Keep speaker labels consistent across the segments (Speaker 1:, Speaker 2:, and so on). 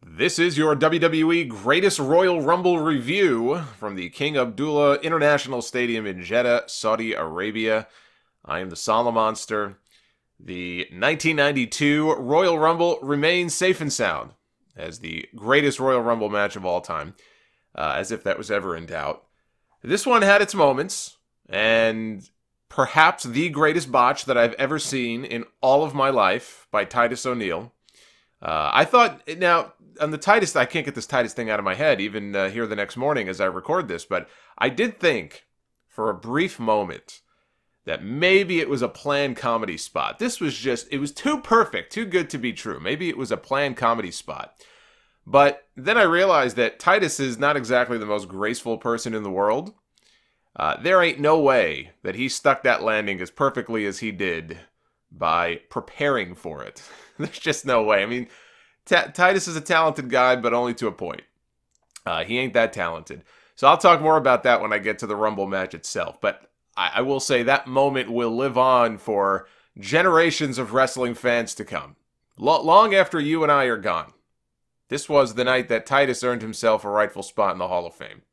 Speaker 1: This is your WWE Greatest Royal Rumble review from the King Abdullah International Stadium in Jeddah, Saudi Arabia. I am the Solomonster. The 1992 Royal Rumble remains safe and sound as the greatest Royal Rumble match of all time, as if that was ever in doubt. This one had its moments, and perhaps the greatest botch that I've ever seen in all of my life by Titus ONeil. I thought, now, on the Titus, I can't get this Titus thing out of my head, even here the next morning as I record this, but I did think, for a brief moment, that maybe it was a planned comedy spot. This was just, it was too perfect, too good to be true. Maybe it was a planned comedy spot. But then I realized that Titus is not exactly the most graceful person in the world. There ain't no way that he stuck that landing as perfectly as he did by preparing for it. There's just no way. I mean, Titus is a talented guy, but only to a point. He ain't that talented. So I'll talk more about that when I get to the Rumble match itself. But I will say that moment will live on for generations of wrestling fans to come. Long after you and I are gone. This was the night that Titus earned himself a rightful spot in the Hall of Fame.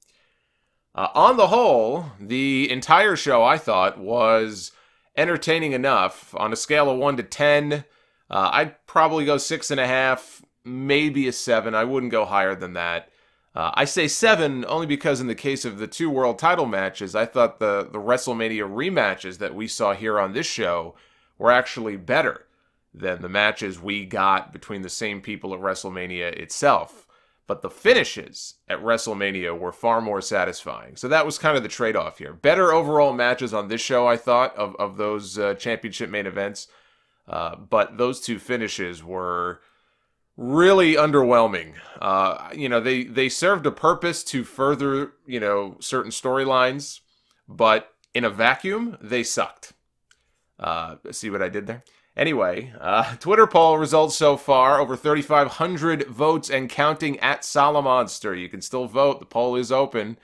Speaker 1: On the whole, the entire show, I thought, was entertaining enough. On a scale of 1 to 10, I'd probably go 6.5, maybe a 7. I wouldn't go higher than that. I say 7 only because in the case of the 2 world title matches, I thought the WrestleMania rematches that we saw here on this show were actually better than the matches we got between the same people at WrestleMania itself. But the finishes at WrestleMania were far more satisfying. So that was kind of the trade-off here. Better overall matches on this show, I thought, of those championship main events. But those 2 finishes were really underwhelming. They served a purpose to further, certain storylines. But in a vacuum, they sucked. See what I did there? Anyway, Twitter poll results so far, over 3,500 votes and counting at Solomonster. You can still vote. The poll is open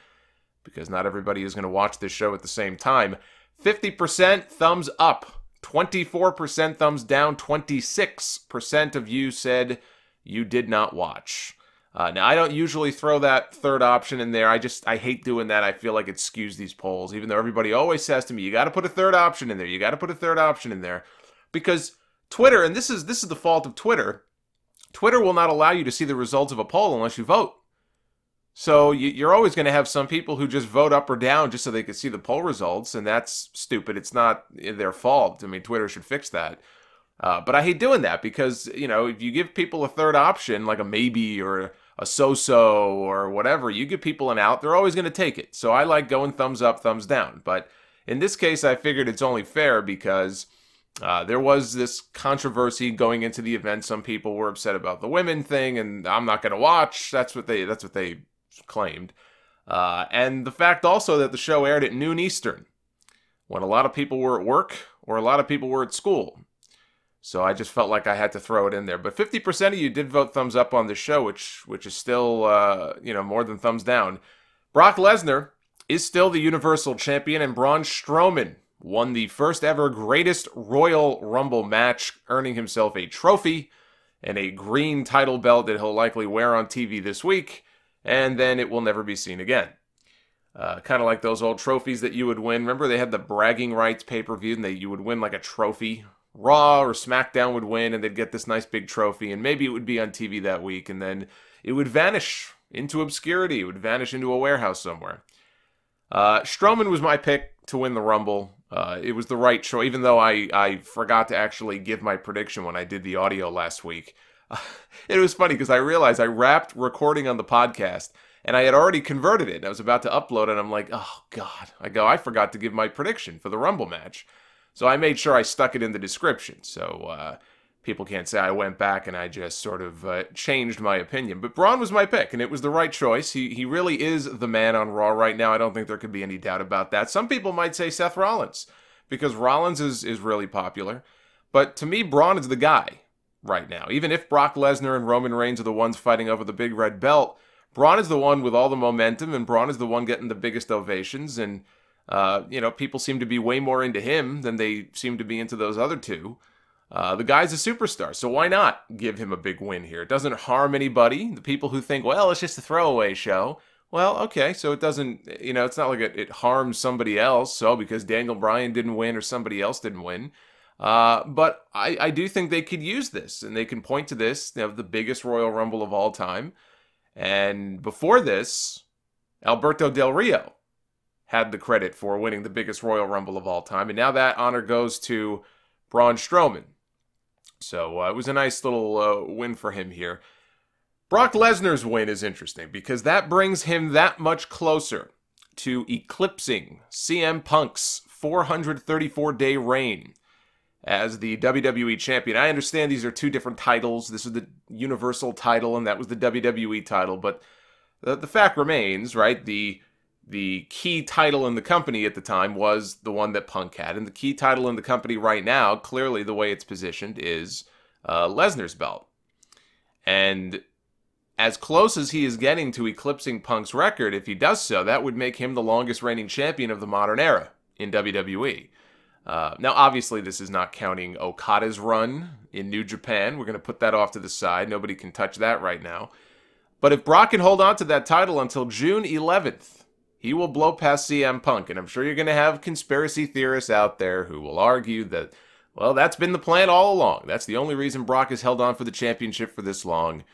Speaker 1: because not everybody is going to watch this show at the same time. 50% thumbs up, 24% thumbs down, 26% of you said you did not watch. Now, I don't usually throw that third option in there. I hate doing that. I feel like it skews these polls, even though everybody always says to me, you got to put a third option in there. You got to put a third option in there. Because Twitter, and this is the fault of Twitter, Twitter will not allow you to see the results of a poll unless you vote. So you're always going to have some people who just vote up or down just so they can see the poll results, and that's stupid. It's not their fault. I mean, Twitter should fix that. But I hate doing that because, if you give people a third option, like a maybe or a so-so or whatever, you give people an out, they're always going to take it. So I like going thumbs up, thumbs down. But in this case, I figured it's only fair because there was this controversy going into the event. Some people were upset about the women thing, and I'm not going to watch. That's what they claimed. And the fact also that the show aired at noon Eastern, when a lot of people were at work or a lot of people were at school. So I just felt like I had to throw it in there. But 50% of you did vote thumbs up on the show, which is still more than thumbs down. Brock Lesnar is still the Universal Champion, and Braun Strowman won the first ever Greatest Royal Rumble match, earning himself a trophy and a green title belt that he'll likely wear on TV this week, and then it will never be seen again. Kind of like those old trophies that you would win. Remember they had the bragging rights pay-per-view, and you would win like a trophy. Raw or SmackDown would win, and they'd get this nice big trophy, and maybe it would be on TV that week, and then it would vanish into obscurity. It would vanish into a warehouse somewhere. Strowman was my pick to win the Rumble. It was the right choice, even though I forgot to actually give my prediction when I did the audio last week. It was funny because I realized I wrapped recording on the podcast, and I had already converted it. I was about to upload it, and I'm like, oh, God. I forgot to give my prediction for the Rumble match. So I made sure I stuck it in the description, so people can't say I went back and I just sort of changed my opinion. But Braun was my pick, and it was the right choice. He really is the man on Raw right now. I don't think there could be any doubt about that. Some people might say Seth Rollins, because Rollins is really popular. But to me, Braun is the guy right now. Even if Brock Lesnar and Roman Reigns are the ones fighting over the big red belt, Braun is the one with all the momentum, and Braun is the one getting the biggest ovations, and People seem to be way more into him than they seem to be into those other two. The guy's a superstar, so why not give him a big win here? It doesn't harm anybody. The people who think, well, it's just a throwaway show. Well, okay, so it doesn't, it's not like it harms somebody else, so because Daniel Bryan didn't win or somebody else didn't win. But I do think they could use this, and they can point to this, the biggest Royal Rumble of all time. And before this, Alberto Del Rio had the credit for winning the biggest Royal Rumble of all time, and now that honor goes to Braun Strowman. So it was a nice little win for him here. Brock Lesnar's win is interesting because that brings him that much closer to eclipsing CM Punk's 434-day reign as the WWE Champion. I understand these are two different titles. This is the Universal title, and that was the WWE title. But the fact remains, right? The key title in the company at the time was the one that Punk had. And the key title in the company right now, clearly the way it's positioned, is Lesnar's belt. And as close as he is getting to eclipsing Punk's record, if he does so, that would make him the longest reigning champion of the modern era in WWE. Now, obviously, this is not counting Okada's run in New Japan. We're going to put that off to the side. Nobody can touch that right now. But if Brock can hold on to that title until June 11th, he will blow past CM Punk. And I'm sure you're going to have conspiracy theorists out there who will argue that, well, that's been the plan all along. That's the only reason Brock has held on for the championship for this long,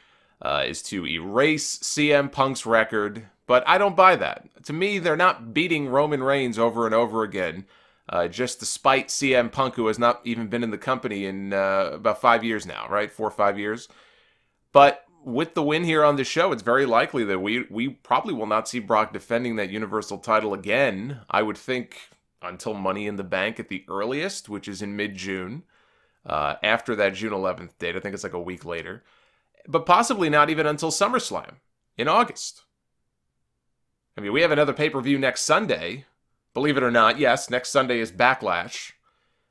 Speaker 1: is to erase CM Punk's record. But I don't buy that. To me, they're not beating Roman Reigns over and over again, just to spite CM Punk, who has not even been in the company in about 5 years now, right? 4 or 5 years. But with the win here on the show, it's very likely that we probably will not see Brock defending that Universal title again. I would think until Money in the Bank at the earliest, which is in mid-June, after that June 11th date. I think it's like a week later. But possibly not even until SummerSlam in August. I mean, we have another pay-per-view next Sunday. Believe it or not, yes, next Sunday is Backlash.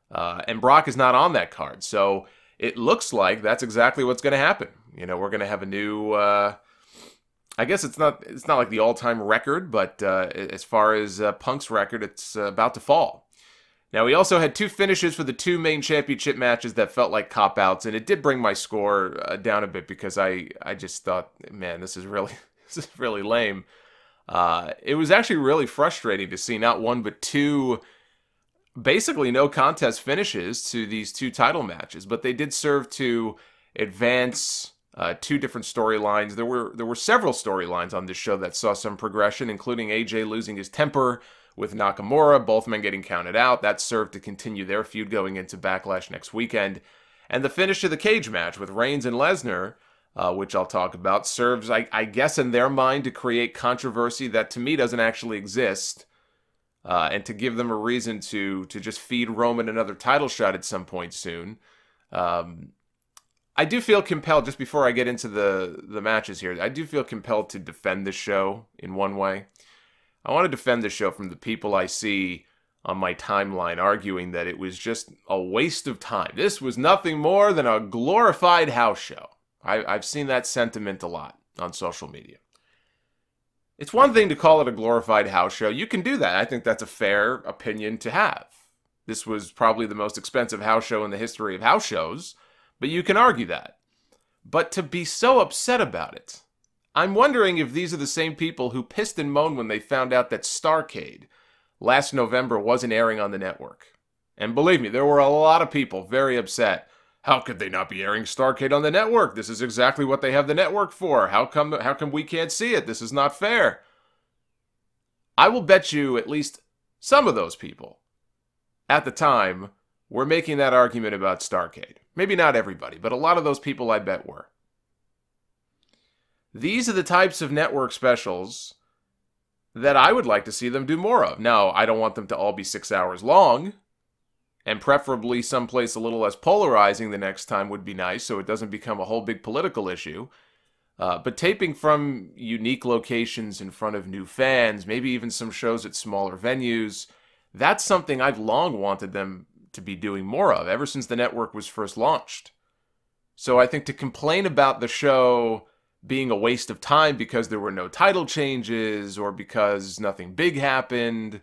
Speaker 1: And Brock is not on that card. So it looks like that's exactly what's going to happen. We're going to have a new, I guess it's not like the all-time record, but as far as Punk's record, it's about to fall. Now, we also had 2 finishes for the 2 main championship matches that felt like cop-outs, and it did bring my score down a bit because I just thought, man, this is really lame. It was actually really frustrating to see not 1 but 2 basically no contest finishes to these 2 title matches, but they did serve to advance 2 different storylines. There were several storylines on this show that saw some progression, including AJ losing his temper with Nakamura, both men getting counted out. That served to continue their feud going into Backlash next weekend. And the finish of the cage match with Reigns and Lesnar, which I'll talk about, serves, I guess, in their mind to create controversy that to me doesn't actually exist, and to give them a reason to just feed Roman another title shot at some point soon. I do feel compelled, just before I get into the matches here, I do feel compelled to defend this show in one way. I want to defend this show from the people I see on my timeline arguing that it was just a waste of time. This was nothing more than a glorified house show. I've seen that sentiment a lot on social media. It's one thing to call it a glorified house show. You can do that. I think that's a fair opinion to have. This was probably the most expensive house show in the history of house shows, but you can argue that. But to be so upset about it, I'm wondering if these are the same people who pissed and moaned when they found out that Starrcade last November wasn't airing on the network. And believe me, there were a lot of people very upset. How could they not be airing Starrcade on the network? This is exactly what they have the network for. How come we can't see it? This is not fair. I will bet you at least some of those people at the time were making that argument about Starrcade. Maybe not everybody, but a lot of those people I bet were. These are the types of network specials that I would like to see them do more of. Now, I don't want them to all be 6 hours long, and preferably someplace a little less polarizing the next time would be nice, so it doesn't become a whole big political issue. But taping from unique locations in front of new fans, maybe even some shows at smaller venues, that's something I've long wanted them to be doing more of, ever since the network was first launched. So I think to complain about the show being a waste of time because there were no title changes or because nothing big happened,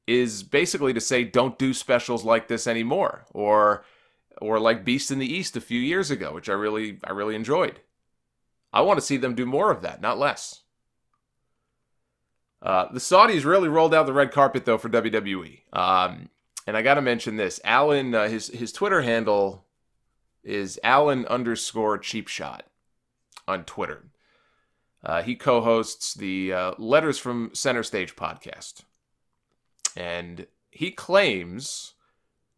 Speaker 1: is basically to say don't do specials like this anymore, or like Beast in the East a few years ago, which I really enjoyed. I want to see them do more of that, not less. The Saudis really rolled out the red carpet, though, for WWE. And I got to mention this. Alan, his Twitter handle is Alan_cheapshot on Twitter. He co-hosts the Letters from Center Stage podcast. And he claims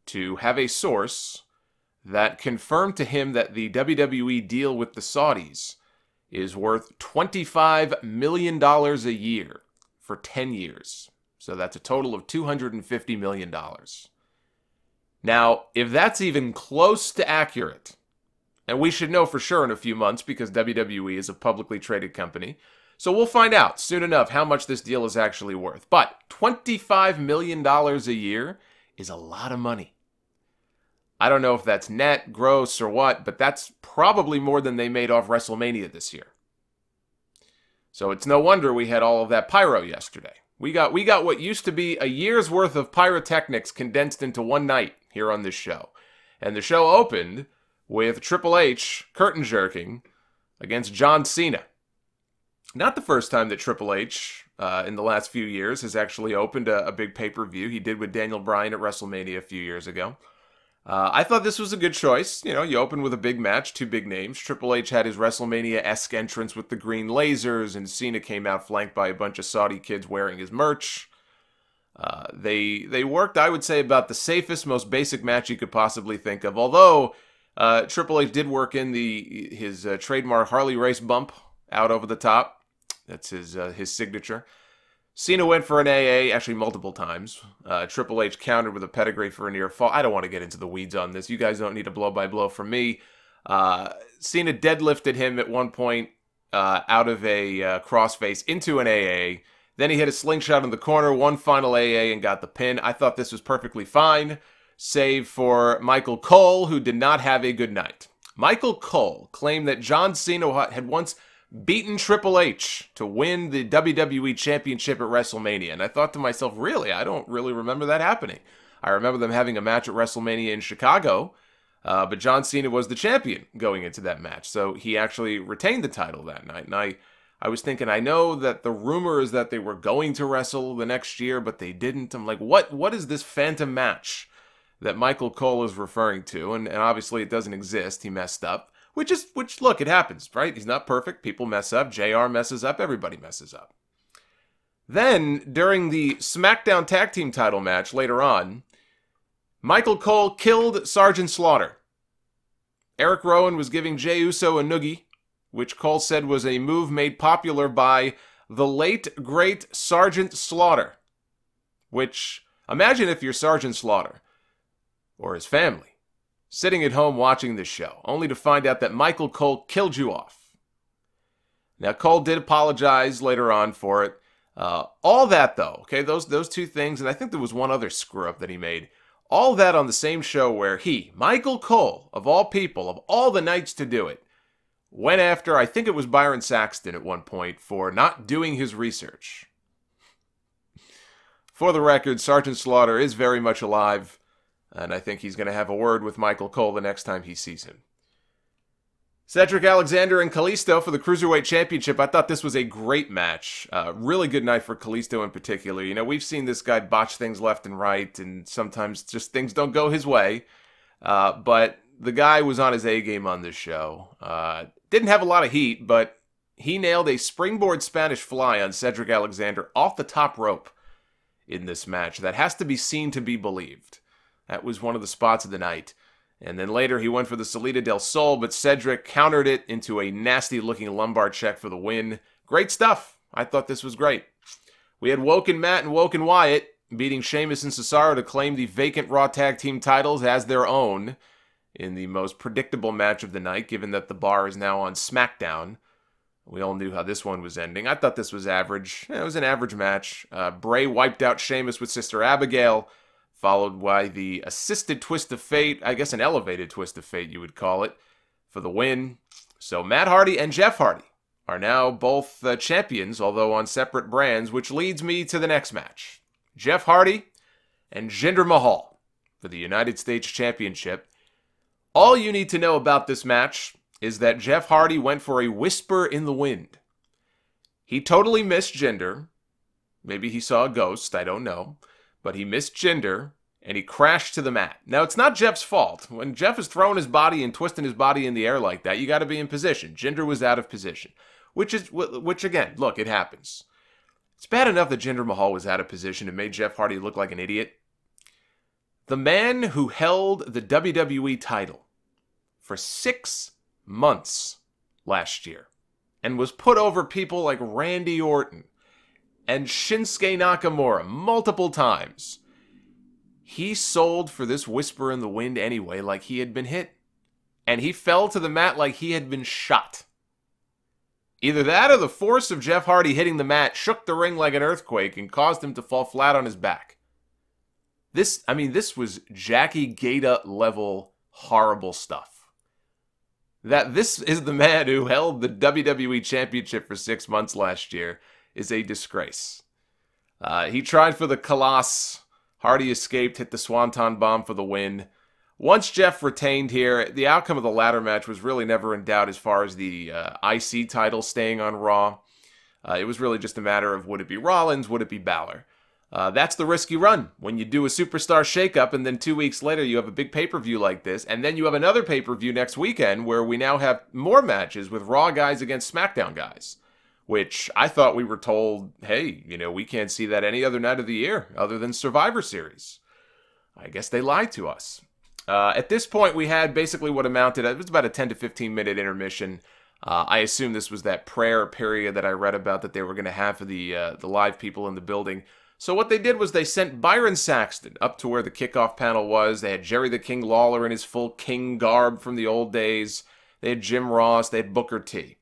Speaker 1: to have a source that confirmed to him that the WWE deal with the Saudis is worth $25 million a year for 10 years. So that's a total of $250 million. Now, if that's even close to accurate, and we should know for sure in a few months because WWE is a publicly traded company, so we'll find out soon enough how much this deal is actually worth. But $25 million a year is a lot of money. I don't know if that's net, gross, or what, but that's probably more than they made off WrestleMania this year. So it's no wonder we had all of that pyro yesterday. We got what used to be a year's worth of pyrotechnics condensed into one night here on this show. And the show opened with Triple H curtain jerking against John Cena. Not the first time that Triple H in the last few years has actually opened a big pay-per-view. He did with Daniel Bryan at WrestleMania a few years ago. I thought this was a good choice. You know, you open with a big match, two big names. Triple H had his WrestleMania-esque entrance with the green lasers, and Cena came out flanked by a bunch of Saudi kids wearing his merch. They worked, I would say, about the safest, most basic match you could possibly think of. Although Triple H did work in his trademark Harley Race bump out over the top. That's his signature. Cena went for an AA, actually multiple times. Triple H countered with a pedigree for a near fall. I don't want to get into the weeds on this. You guys don't need a blow-by-blow from me. Cena deadlifted him at one point out of a crossface into an AA. Then he hit a slingshot in the corner, one final AA, and got the pin. I thought this was perfectly fine, save for Michael Cole, who did not have a good night. Michael Cole claimed that John Cena had once beaten Triple H to win the WWE Championship at WrestleMania. And I thought to myself, really? I don't really remember that happening. I remember them having a match at WrestleMania in Chicago, but John Cena was the champion going into that match. So he actually retained the title that night. And I was thinking, I know that the rumor is that they were going to wrestle the next year, but they didn't. I'm like, what is this phantom match that Michael Cole is referring to? And obviously it doesn't exist. He messed up. Which, look, it happens, right? He's not perfect. People mess up. JR messes up. Everybody messes up. Then, during the SmackDown Tag Team title match later on, Michael Cole killed Sergeant Slaughter. Eric Rowan was giving Jey Uso a noogie, which Cole said was a move made popular by the late, great Sergeant Slaughter. Which, imagine if you're Sergeant Slaughter, or his family, sitting at home watching this show, only to find out that Michael Cole killed you off. Now, Cole did apologize later on for it. All that, though, okay, those two things, and I think there was one other screw-up that he made. All that on the same show where he, Michael Cole, of all people, of all the nights to do it, went after, I think it was Byron Saxton at one point, for not doing his research. For the record, Sergeant Slaughter is very much alive, and I think he's going to have a word with Michael Cole the next time he sees him. Cedric Alexander and Kalisto for the Cruiserweight Championship. I thought this was a great match. Really good night for Kalisto in particular. You know, we've seen this guy botch things left and right, and sometimes just things don't go his way. But the guy was on his A-game on this show. Didn't have a lot of heat, but he nailed a springboard Spanish fly on Cedric Alexander off the top rope in this match. That has to be seen to be believed. That was one of the spots of the night. And then later he went for the Salida del Sol, but Cedric countered it into a nasty-looking lumbar check for the win. Great stuff. I thought this was great. We had Woken Matt and Woken Wyatt beating Sheamus and Cesaro to claim the vacant Raw Tag Team titles as their own in the most predictable match of the night, given that the bar is now on SmackDown. We all knew how this one was ending. I thought this was average. It was an average match. Bray wiped out Sheamus with Sister Abigail, followed by the assisted twist of fate, I guess an elevated twist of fate you would call it, for the win. So Matt Hardy and Jeff Hardy are now both champions, although on separate brands, which leads me to the next match. Jeff Hardy and Jinder Mahal for the United States Championship. All you need to know about this match is that Jeff Hardy went for a whisper in the wind. He totally missed Jinder. Maybe he saw a ghost, I don't know. But he missed Jinder, and he crashed to the mat. Now, it's not Jeff's fault. When Jeff is throwing his body and twisting his body in the air like that, you got to be in position. Jinder was out of position. Which again, look, it happens. It's bad enough that Jinder Mahal was out of position and made Jeff Hardy look like an idiot. The man who held the WWE title for 6 months last year and was put over people like Randy Orton and Shinsuke Nakamura multiple times. He sold for this whisper in the wind anyway like he had been hit. And he fell to the mat like he had been shot. Either that or the force of Jeff Hardy hitting the mat shook the ring like an earthquake and caused him to fall flat on his back. This was Jackie Gata level horrible stuff. That this is the man who held the WWE Championship for 6 months last year is a disgrace. He tried for the Colossus. Hardy escaped, hit the Swanton Bomb for the win. Once Jeff retained here, the outcome of the ladder match was really never in doubt as far as the IC title staying on Raw. It was really just a matter of would it be Rollins, would it be Balor. That's the risk you run when you do a superstar shakeup and then 2 weeks later you have a big pay-per-view like this, and then you have another pay-per-view next weekend where we now have more matches with Raw guys against SmackDown guys, which I thought we were told, hey, we can't see that any other night of the year other than Survivor Series. I guess they lied to us. At this point, we had basically what amounted, it was about a 10 to 15 minute intermission. I assume this was that prayer period that I read about that they were going to have for the live people in the building. So what they did was they sent Byron Saxton up to where the kickoff panel was. They had Jerry the King Lawler in his full King garb from the old days. They had Jim Ross. They had Booker T.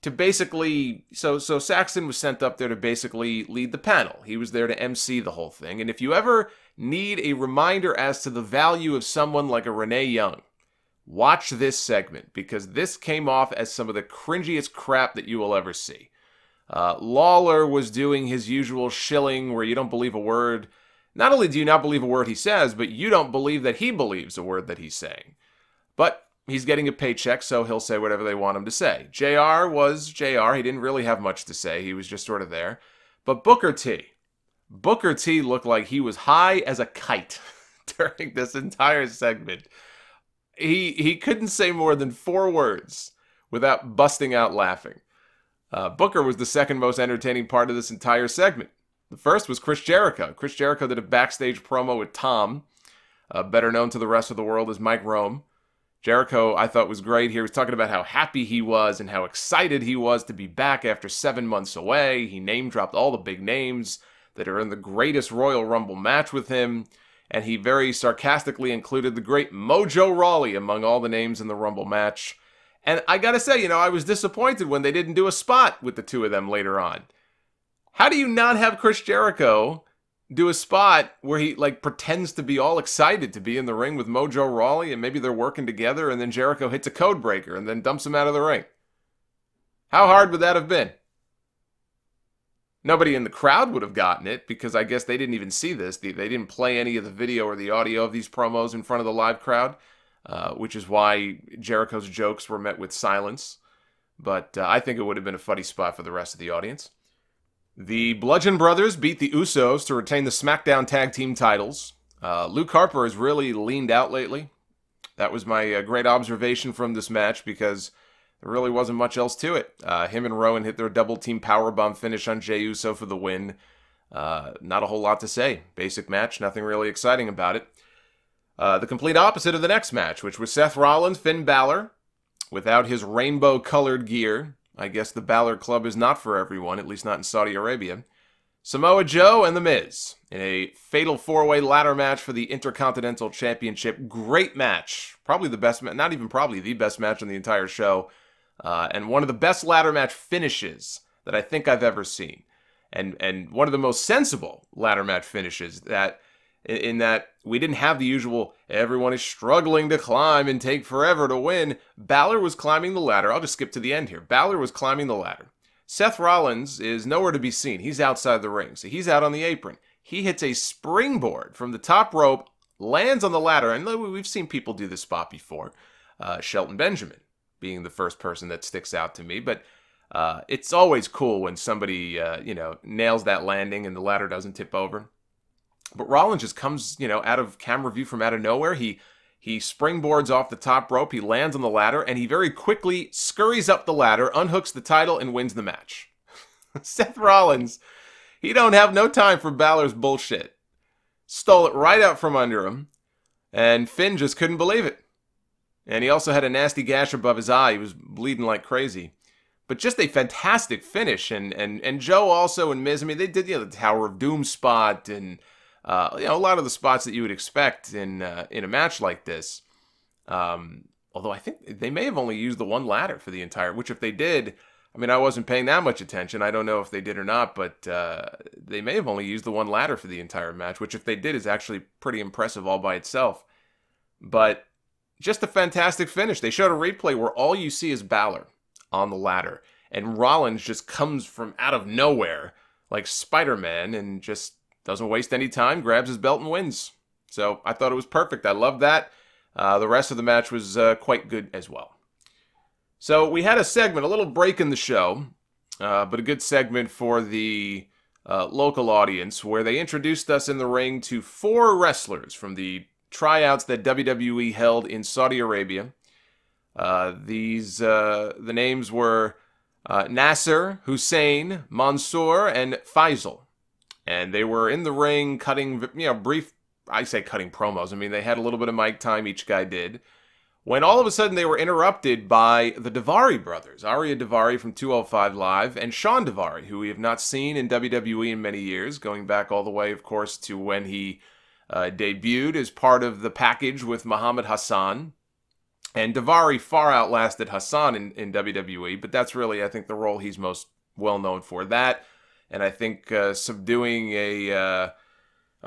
Speaker 1: To basically, so Saxton was sent up there to basically lead the panel. He was there to MC the whole thing. And if you ever need a reminder as to the value of someone like a Renee Young, watch this segment, because this came off as some of the cringiest crap that you will ever see. Lawler was doing his usual shilling where you don't believe a word. Not only do you not believe a word he says, but you don't believe that he believes a word that he's saying. But he's getting a paycheck, so he'll say whatever they want him to say. JR was JR. He didn't really have much to say. He was just sort of there. But Booker T looked like he was high as a kite during this entire segment. He couldn't say more than 4 words without busting out laughing. Booker was the second most entertaining part of this entire segment. The first was Chris Jericho. Chris Jericho did a backstage promo with Tom, better known to the rest of the world as Mike Rome. Jericho, I thought, was great. He was talking about how happy he was and how excited he was to be back after 7 months away. He name-dropped all the big names that are in the greatest Royal Rumble match with him, and he very sarcastically included the great Mojo Rawley among all the names in the Rumble match. And I gotta say, I was disappointed when they didn't do a spot with the two of them later on. How do you not have Chris Jericho do a spot where he, pretends to be all excited to be in the ring with Mojo Rawley, and maybe they're working together, and then Jericho hits a code breaker and then dumps him out of the ring? How hard would that have been? Nobody in the crowd would have gotten it, because I guess they didn't even see this. They didn't play any of the video or the audio of these promos in front of the live crowd. Which is why Jericho's jokes were met with silence. But I think it would have been a funny spot for the rest of the audience. The Bludgeon Brothers beat the Usos to retain the SmackDown Tag Team titles. Luke Harper has really leaned out lately. That was my great observation from this match, because there really wasn't much else to it. Him and Rowan hit their double-team powerbomb finish on Jey Uso for the win. Not a whole lot to say. Basic match, nothing really exciting about it. The complete opposite of the next match, which was Seth Rollins, Finn Balor, without his rainbow-colored gear. I guess the Balor Club is not for everyone, at least not in Saudi Arabia. Samoa Joe and The Miz in a fatal 4-way ladder match for the Intercontinental Championship. Great match. Probably the best, not even probably the best match on the entire show. And one of the best ladder match finishes that I think I've ever seen. And one of the most sensible ladder match finishes that... in that we didn't have the usual, everyone is struggling to climb and take forever to win. Balor was climbing the ladder. I'll just skip to the end here. Balor was climbing the ladder. Seth Rollins is nowhere to be seen. He's outside the ring, so he's out on the apron. he hits a springboard from the top rope, lands on the ladder, and we've seen people do this spot before. Shelton Benjamin being the first person that sticks out to me, but it's always cool when somebody, nails that landing and the ladder doesn't tip over. But Rollins just comes, out of camera view from out of nowhere. He springboards off the top rope, he lands on the ladder, and he very quickly scurries up the ladder, unhooks the title, and wins the match. Seth Rollins, he don't have no time for Balor's bullshit. Stole it right out from under him, and Finn just couldn't believe it. And he also had a nasty gash above his eye. He was bleeding like crazy. But just a fantastic finish. And Joe also and Miz, I mean, they did the Tower of Doom spot and a lot of the spots that you would expect in a match like this. Although I think they may have only used the one ladder for the entire, which if they did, I mean, I wasn't paying that much attention. I don't know if they did or not, but they may have only used the one ladder for the entire match, which if they did is actually pretty impressive all by itself. But just a fantastic finish. They showed a replay where all you see is Balor on the ladder, and Rollins just comes from out of nowhere like Spider-Man and just doesn't waste any time, grabs his belt and wins. So I thought it was perfect. I loved that. The rest of the match was quite good as well. So we had a segment, a little break in the show, but a good segment for the local audience where they introduced us in the ring to 4 wrestlers from the tryouts that WWE held in Saudi Arabia. The names were Nasser, Hussein, Mansoor, and Faisal. And they were in the ring cutting, brief, I say cutting promos. I mean, they had a little bit of mic time, each guy did. When all of a sudden they were interrupted by the Daivari brothers, Arya Daivari from 205 Live, and Sean Daivari, who we have not seen in WWE in many years, going back all the way, of course, to when he debuted as part of the package with Muhammad Hassan. And Daivari far outlasted Hassan in WWE, but that's really, I think, the role he's most well known for. That, and I think subduing a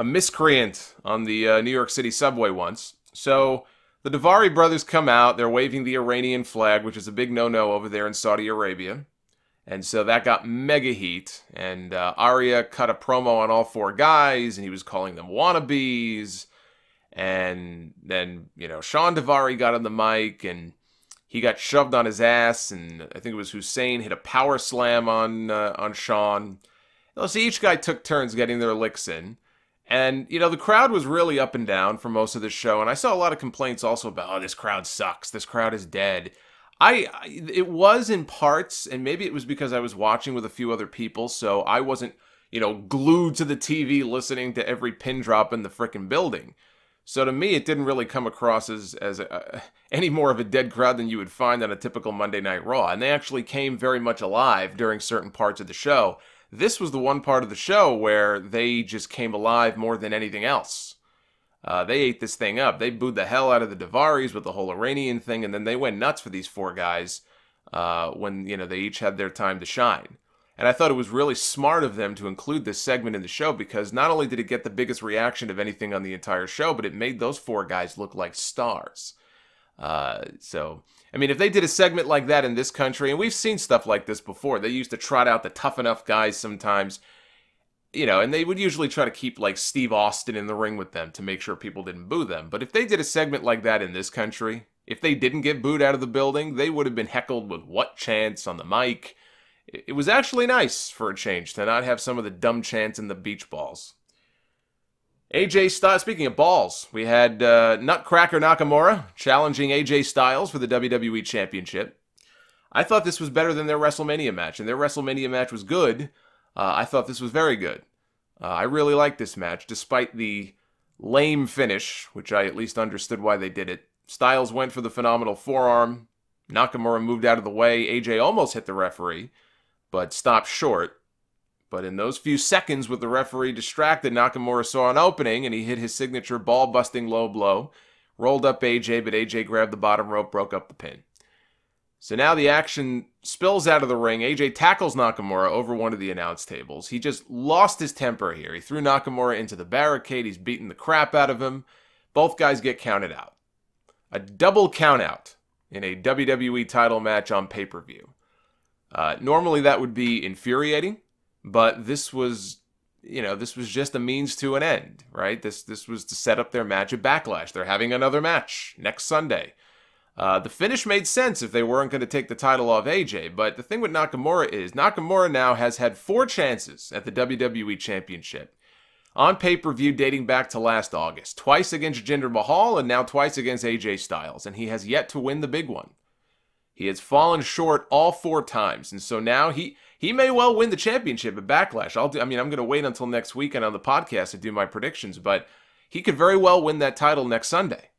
Speaker 1: miscreant on the New York City subway once. So the Daivari brothers come out, they're waving the Iranian flag, which is a big no-no over there in Saudi Arabia. And so that got mega heat, and Arya cut a promo on all 4 guys, and he was calling them wannabes. And then, Sean Daivari got on the mic, and he got shoved on his ass, and I think it was Hussein hit a power slam on Sean. So each guy took turns getting their licks in. And, the crowd was really up and down for most of the show, and I saw a lot of complaints also about, oh, this crowd sucks, this crowd is dead. It was in parts, and maybe it was because I was watching with a few other people, so I wasn't, glued to the TV listening to every pin drop in the frickin' building. So to me, it didn't really come across as any more of a dead crowd than you would find on a typical Monday Night Raw. And they actually came very much alive during certain parts of the show. This was the one part of the show where they just came alive more than anything else. They ate this thing up. They booed the hell out of the Daivaris with the whole Iranian thing, and then they went nuts for these 4 guys when, they each had their time to shine. And I thought it was really smart of them to include this segment in the show because not only did it get the biggest reaction of anything on the entire show, but it made those 4 guys look like stars. If they did a segment like that in this country, and we've seen stuff like this before, they used to trot out the tough enough guys sometimes, and they would usually try to keep like Steve Austin in the ring with them to make sure people didn't boo them. But if they did a segment like that in this country, if they didn't get booed out of the building, they would have been heckled with what chants on the mic. It was actually nice for a change to not have some of the dumb chants and the beach balls. AJ Styles, speaking of balls, we had Nutcracker Nakamura challenging AJ Styles for the WWE Championship. I thought this was better than their WrestleMania match, and their WrestleMania match was good. I thought this was very good. I really liked this match, despite the lame finish, which I at least understood why they did it. Styles went for the phenomenal forearm. Nakamura moved out of the way. AJ almost hit the referee, but stopped short. But in those few seconds with the referee distracted, Nakamura saw an opening, and he hit his signature ball-busting low blow. Rolled up AJ, but AJ grabbed the bottom rope, broke up the pin. So now the action spills out of the ring. AJ tackles Nakamura over one of the announce tables. He just lost his temper here. He threw Nakamura into the barricade. He's beating the crap out of him. Both guys get counted out. A double countout in a WWE title match on pay-per-view. Normally that would be infuriating, but this was this was just a means to an end, right? This was to set up their match at Backlash. They're having another match next Sunday. The finish made sense if they weren't going to take the title off AJ, but the thing with Nakamura is Nakamura now has had 4 chances at the WWE Championship on pay-per-view dating back to last August. Twice against Jinder Mahal and now twice against AJ Styles, and he has yet to win the big one. He has fallen short all 4 times, and so now he may well win the championship at Backlash. I'm going to wait until next weekend on the podcast to do my predictions, but he could very well win that title next Sunday.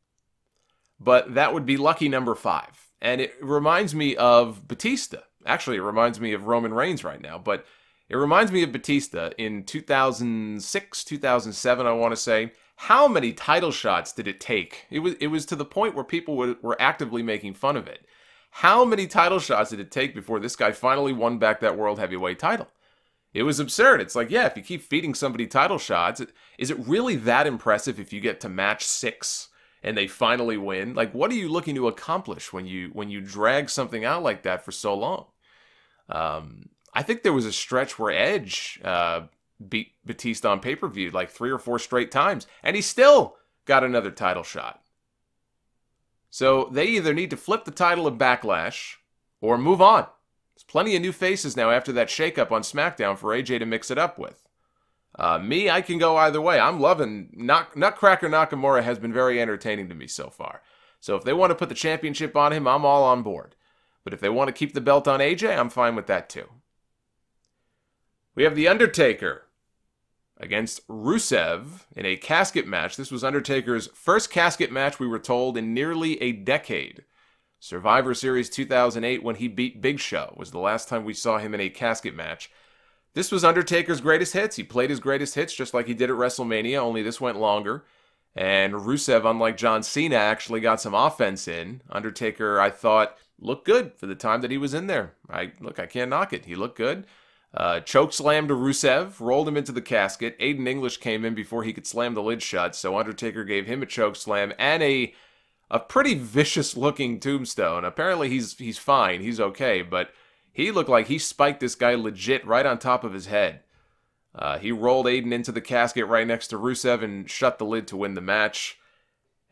Speaker 1: But that would be lucky number 5. And it reminds me of Batista. Actually, it reminds me of Roman Reigns right now, but it reminds me of Batista in 2006, 2007, I want to say. How many title shots did it take? It was to the point where people were actively making fun of it. How many title shots did it take before this guy finally won back that World Heavyweight title? It was absurd. It's like, yeah, if you keep feeding somebody title shots, is it really that impressive if you get to match 6 and they finally win? Like, what are you looking to accomplish when you drag something out like that for so long? I think there was a stretch where Edge beat Batista on pay-per-view like 3 or 4 straight times, and he still got another title shot. So they either need to flip the title of Backlash or move on. There's plenty of new faces now after that shakeup on SmackDown for AJ to mix it up with. I can go either way. I'm loving Nutcracker Nakamura has been very entertaining to me so far. So if they want to put the championship on him, I'm all on board. But if they want to keep the belt on AJ, I'm fine with that too. We have The Undertaker against Rusev in a casket match. This was Undertaker's first casket match, we were told, in nearly a decade. Survivor Series 2008, when he beat Big Show, was the last time we saw him in a casket match. This was Undertaker's greatest hits. He played his greatest hits just like he did at WrestleMania, only this went longer. And Rusev, unlike John Cena, actually got some offense in. Undertaker, I thought, looked good for the time that he was in there. I can't knock it. He looked good. Choke slam to Rusev, rolled him into the casket. Aiden English came in before he could slam the lid shut, so Undertaker gave him a choke slam and a pretty vicious-looking tombstone. Apparently he's fine, he's okay, but he looked like he spiked this guy legit right on top of his head. He rolled Aiden into the casket right next to Rusev and shut the lid to win the match.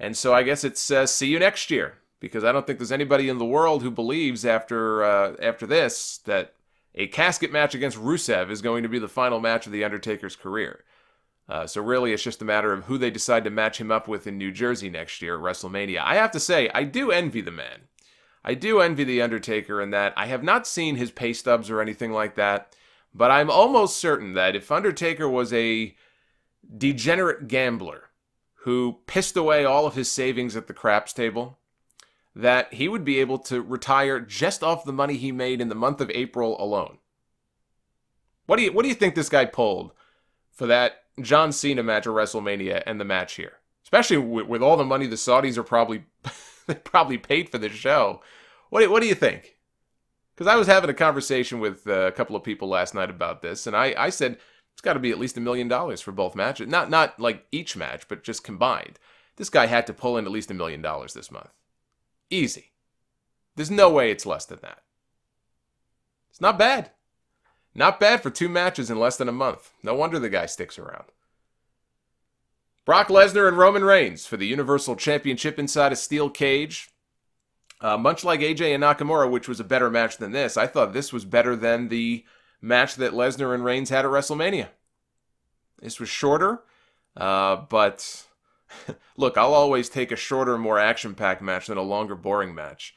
Speaker 1: And so I guess it's see you next year, because I don't think there's anybody in the world who believes after this that a casket match against Rusev is going to be the final match of The Undertaker's career. So really, it's just a matter of who they decide to match him up with in New Jersey next year at WrestleMania. I have to say, I do envy the man. I do envy The Undertaker in that I have not seen his pay stubs or anything like that, but I'm almost certain that if Undertaker was a degenerate gambler who pissed away all of his savings at the craps table, that he would be able to retire just off the money he made in the month of April alone. What do you think this guy pulled for that John Cena match at WrestleMania and the match here? Especially with all the money the Saudis are probably paid for this show. What do you think? Because I was having a conversation with a couple of people last night about this, and I said it's got to be at least $1 million for both matches. Not like each match, but just combined. This guy had to pull in at least $1 million this month. Easy. There's no way it's less than that. It's not bad. Not bad for 2 matches in less than a month. No wonder the guy sticks around. Brock Lesnar and Roman Reigns for the Universal Championship inside a steel cage. Much like AJ and Nakamura, which was a better match than this, I thought this was better than the match that Lesnar and Reigns had at WrestleMania. This was shorter, but look, I'll always take a shorter, more action-packed match than a longer, boring match.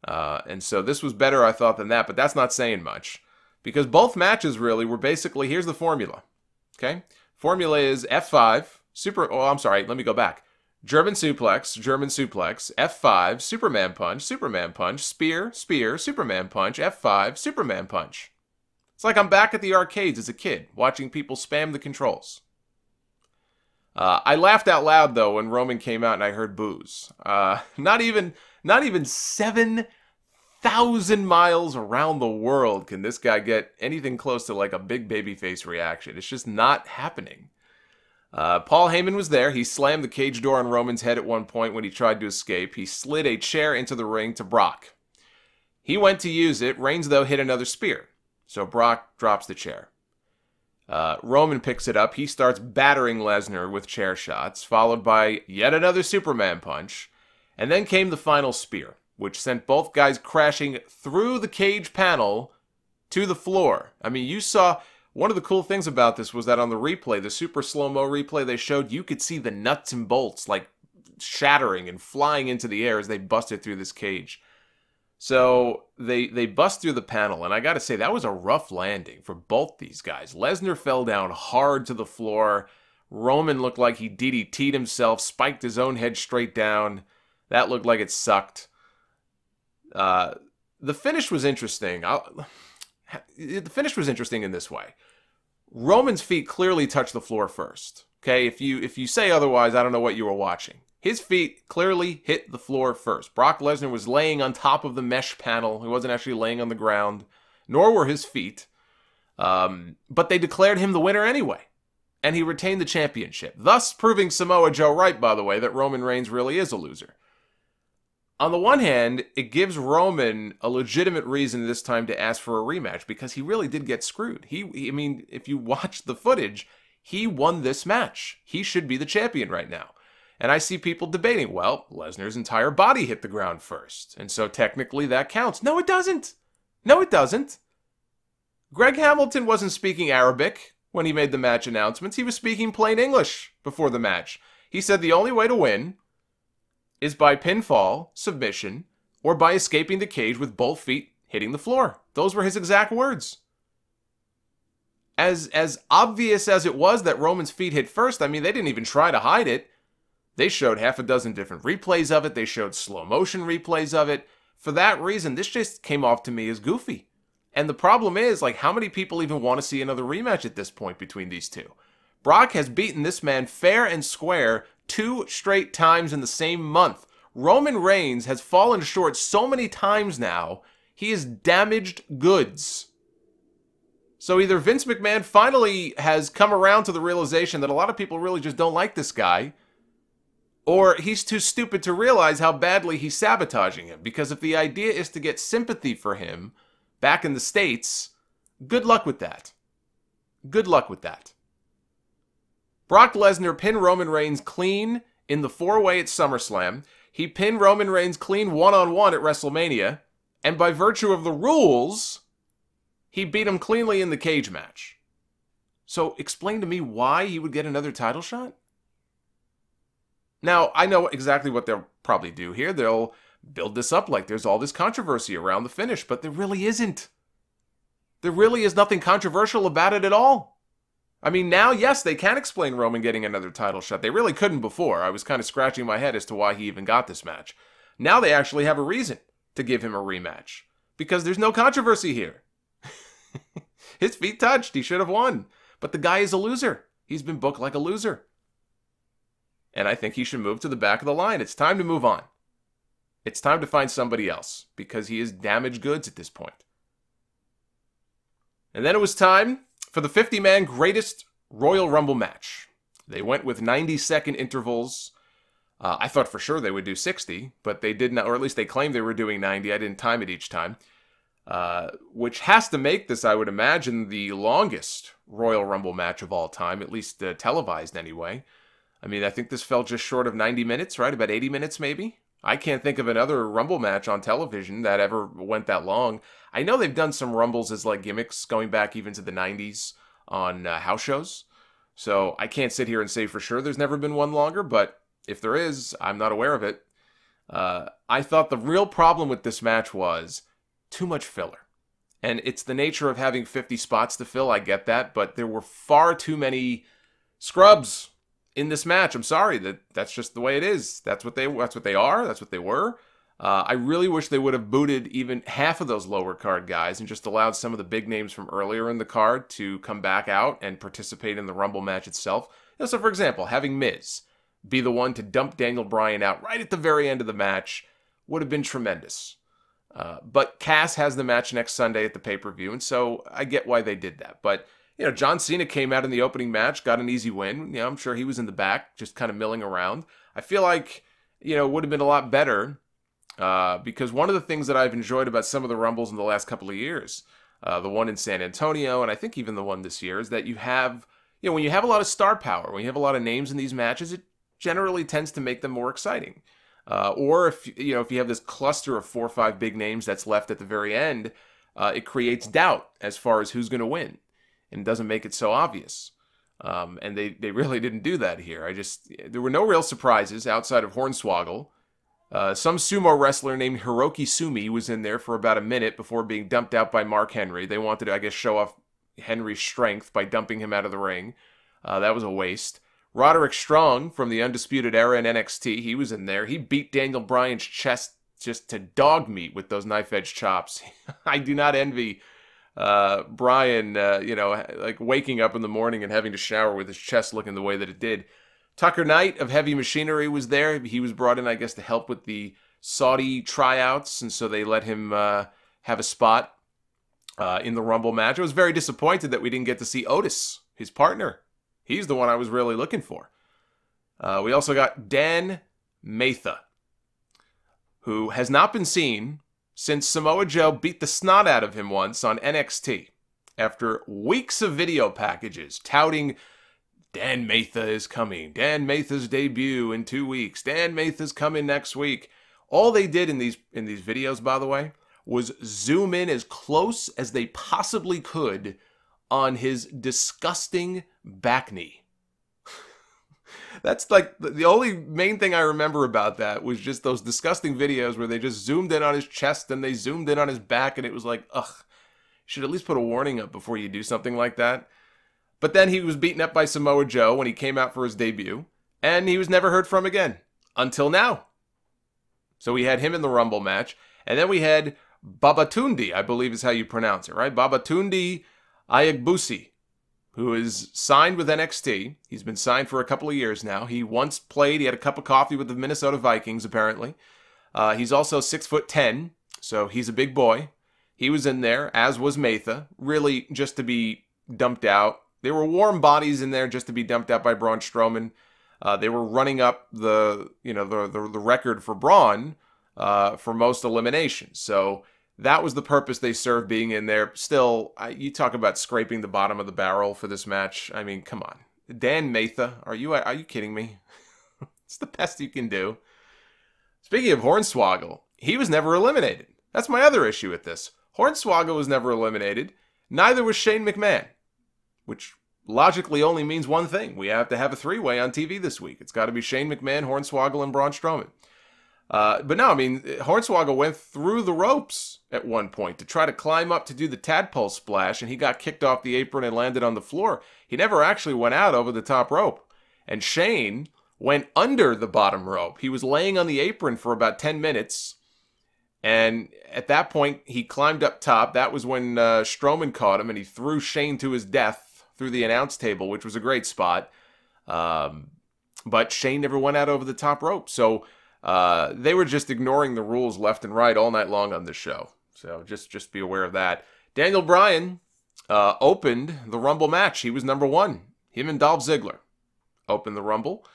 Speaker 1: And so this was better, I thought, than that, but that's not saying much. Because both matches, really, were basically, here's the formula. Okay? Formula is F5, let me go back. German suplex, F5, Superman punch, spear, Superman punch, F5, Superman punch. It's like I'm back at the arcades as a kid, watching people spam the controls. I laughed out loud, though, when Roman came out and I heard boos. Not even 7,000 miles around the world can this guy get anything close to like a big babyface reaction. It's just not happening. Paul Heyman was there. He slammed the cage door on Roman's head at one point when he tried to escape. He slid a chair into the ring to Brock. He went to use it. Reigns, though, hit another spear. So Brock drops the chair. Roman picks it up. He starts battering Lesnar with chair shots, followed by yet another Superman punch. And then came the final spear, which sent both guys crashing through the cage panel to the floor. I mean, you saw... One of the cool things about this was that on the replay, the super slow-mo replay they showed, you could see the nuts and bolts, like, shattering and flying into the air as they busted through this cage. So they bust through the panel, and I gotta say, that was a rough landing for both these guys. Lesnar fell down hard to the floor. Roman looked like he DDT'd himself, spiked his own head straight down. That looked like it sucked. The finish was interesting. The finish was interesting in this way. Roman's feet clearly touched the floor first. Okay, if you say otherwise, I don't know what you were watching. His feet clearly hit the floor first. Brock Lesnar was laying on top of the mesh panel. He wasn't actually laying on the ground, nor were his feet. But they declared him the winner anyway, and he retained the championship, thus proving Samoa Joe right, by the way, that Roman Reigns really is a loser. On the one hand, it gives Roman a legitimate reason this time to ask for a rematch, because he really did get screwed. I mean, if you watch the footage, he won this match. He should be the champion right now. And I see people debating, well, Lesnar's entire body hit the ground first, and so technically that counts. No, it doesn't. No, it doesn't. Greg Hamilton wasn't speaking Arabic when he made the match announcements. He was speaking plain English before the match. He said the only way to win is by pinfall, submission, or by escaping the cage with both feet hitting the floor. Those were his exact words. As obvious as it was that Roman's feet hit first, I mean, they didn't even try to hide it. They showed half a dozen different replays of it. They showed slow motion replays of it. For that reason, this just came off to me as goofy. And the problem is, like, how many people even want to see another rematch at this point between these two? Brock has beaten this man fair and square 2 straight times in the same month. Roman Reigns has fallen short so many times now, he is damaged goods. So either Vince McMahon finally has come around to the realization that a lot of people really just don't like this guy, or he's too stupid to realize how badly he's sabotaging him. Because if the idea is to get sympathy for him back in the States, good luck with that. Good luck with that. Brock Lesnar pinned Roman Reigns clean in the 4-way at SummerSlam. He pinned Roman Reigns clean one-on-one at WrestleMania. And by virtue of the rules, he beat him cleanly in the cage match. So explain to me why he would get another title shot? Now, I know exactly what they'll probably do here. They'll build this up like there's all this controversy around the finish, but there really isn't. There really is nothing controversial about it at all. I mean, now, yes, they can explain Roman getting another title shot. They really couldn't before. I was kind of scratching my head as to why he even got this match. Now they actually have a reason to give him a rematch, because there's no controversy here. His feet touched. He should have won. But the guy is a loser. He's been booked like a loser. And I think he should move to the back of the line. It's time to move on. It's time to find somebody else, because he is damaged goods at this point. And then it was time for the 50-man greatest Royal Rumble match. They went with 90-second intervals. I thought for sure they would do 60, but they did not, or at least they claimed they were doing 90. I didn't time it each time. Which has to make this, I would imagine, the longest Royal Rumble match of all time, at least televised anyway. I mean, I think this fell just short of 90 minutes, right? About 80 minutes, maybe? I can't think of another Rumble match on television that ever went that long. I know they've done some Rumbles as, like, gimmicks going back even to the 90s on house shows. So I can't sit here and say for sure there's never been one longer, but if there is, I'm not aware of it. I thought the real problem with this match was too much filler. And it's the nature of having 50 spots to fill, I get that, but there were far too many scrubs in this match. I'm sorry, that's just the way it is. That's what they are. That's what they were. I really wish they would have booted even half of those lower card guys and just allowed some of the big names from earlier in the card to come back out and participate in the Rumble match itself. You know, so, for example, having Miz be the one to dump Daniel Bryan out right at the very end of the match would have been tremendous. But Cass has the match next Sunday at the pay-per-view, and so I get why they did that. But you know, John Cena came out in the opening match, got an easy win. You know, I'm sure he was in the back, just kind of milling around. I feel like, you know, it would have been a lot better because one of the things that I've enjoyed about some of the Rumbles in the last couple of years, the one in San Antonio, and I think even the one this year, is that you have, when you have a lot of star power, when you have a lot of names in these matches, it generally tends to make them more exciting. Or if you have this cluster of 4 or 5 big names that's left at the very end, it creates doubt as far as who's going to win, and doesn't make it so obvious. And they really didn't do that here. There were no real surprises outside of Hornswoggle. Some sumo wrestler named Hiroki Sumi was in there for about a minute before being dumped out by Mark Henry. They wanted to, I guess, show off Henry's strength by dumping him out of the ring. That was a waste. Roderick Strong from the Undisputed Era in NXT, he was in there. He beat Daniel Bryan's chest just to dog meat with those knife-edge chops. I do not envy Bryan, like waking up in the morning and having to shower with his chest looking the way that it did. Tucker Knight of Heavy Machinery was there. He was brought in, I guess, to help with the Saudi tryouts, and so they let him have a spot in the Rumble match. I was very disappointed that we didn't get to see Otis, his partner. He's the one I was really looking for. We also got Dan Matha, who has not been seen since Samoa Joe beat the snot out of him once on NXT. After weeks of video packages touting Dan Matha is coming, Dan Matha's debut in 2 weeks, Dan Matha's coming next week. All they did in these videos, by the way, was zoom in as close as they possibly could on his disgusting back knee. That's like the only main thing I remember about that was just those disgusting videos where they just zoomed in on his chest and they zoomed in on his back, and it was like, ugh, you should at least put a warning up before you do something like that. But then he was beaten up by Samoa Joe when he came out for his debut, and he was never heard from again until now. So we had him in the Rumble match, and then we had Babatunde, I believe is how you pronounce it, right? Babatunde Ayagbusi, who is signed with NXT. He's been signed for a couple of years now. He once played, he had a cup of coffee with the Minnesota Vikings, apparently. He's also 6'10", so he's a big boy. He was in there, as was Matha, really just to be dumped out. There were warm bodies in there just to be dumped out by Braun Strowman. They were running up the record for Braun for most eliminations. So that was the purpose they served being in there. Still, you talk about scraping the bottom of the barrel for this match. I mean, come on. Dan Matha, are you kidding me? It's the best you can do. Speaking of Hornswoggle, he was never eliminated. That's my other issue with this. Hornswoggle was never eliminated. Neither was Shane McMahon, which logically only means one thing. We have to have a three-way on TV this week. It's got to be Shane McMahon, Hornswoggle, and Braun Strowman. But no, I mean, Hornswoggle went through the ropes at one point to try to climb up to do the tadpole splash, and he got kicked off the apron and landed on the floor. He never actually went out over the top rope. And Shane went under the bottom rope. He was laying on the apron for about 10 minutes, and at that point, he climbed up top. That was when Strowman caught him, and he threw Shane to his death through the announce table, which was a great spot. But Shane never went out over the top rope. So they were just ignoring the rules left and right all night long on this show. So just be aware of that. Daniel Bryan opened the Rumble match. He was number 1. Him and Dolph Ziggler opened the Rumble.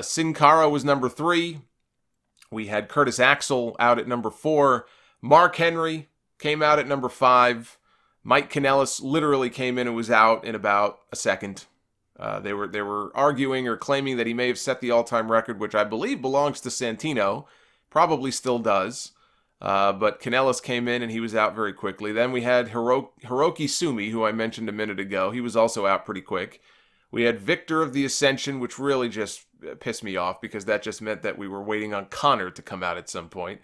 Speaker 1: Sin Cara was number 3. We had Curtis Axel out at number 4. Mark Henry came out at number 5. Mike Kanellis literally came in and was out in about a second. They were arguing or claiming that he may have set the all-time record, which I believe belongs to Santino. Probably still does. But Kanellis came in and he was out very quickly. Then we had Hiroki Sumi, who I mentioned a minute ago. He was also out pretty quick. We had Victor of the Ascension, which really just pissed me off because that just meant that we were waiting on Connor to come out at some point.